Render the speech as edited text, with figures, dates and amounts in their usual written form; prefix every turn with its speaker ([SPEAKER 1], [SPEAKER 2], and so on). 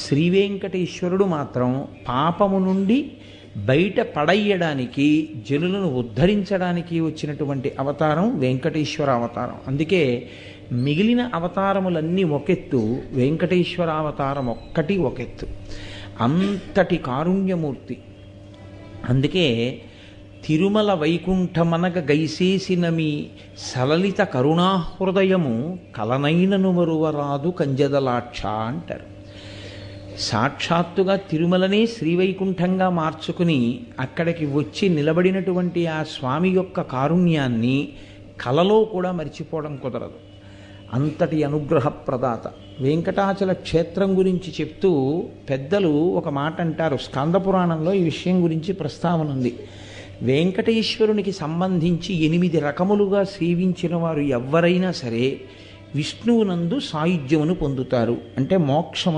[SPEAKER 1] శ్రీ వెంకటేశ్వరుడు మాత్రం పాపము నుండి బయట పడయ్యడానికి, జనులను ఉద్ధరించడానికి వచ్చినటువంటి అవతారం వెంకటేశ్వర అవతారం. అందుకే మిగిలిన అవతారములన్నీ ఒకెత్తు, వెంకటేశ్వర అవతారం ఒక్కటి ఒకెత్తు. అంతటి కారుణ్యమూర్తి. అందుకే తిరుమల వైకుంఠమనగ గైసేసిన మీ సలలిత కరుణాహృదయము కలనైనను మరువరాదు కంజదలాక్ష అంటారు. సాక్షాత్తుగా తిరుమలనే శ్రీవైకుంఠంగా మార్చుకుని అక్కడికి వచ్చి నిలబడినటువంటి ఆ స్వామి యొక్క కారుణ్యాన్ని కలలో కూడా మరిచిపోవడం కుదరదు. అంతటి అనుగ్రహ ప్రదాత. వెంకటాచల క్షేత్రం గురించి చెప్తూ పెద్దలు ఒక మాట అంటారు. స్కందపురాణంలో ఈ విషయం గురించి ప్రస్తావన ఉంది. వెంకటేశ్వరునికి సంబంధించి 8 రకములుగా సేవించిన వారు ఎవ్వరైనా సరే విష్ణువునందు సాయుధ్యమును పొందుతారు, అంటే మోక్షము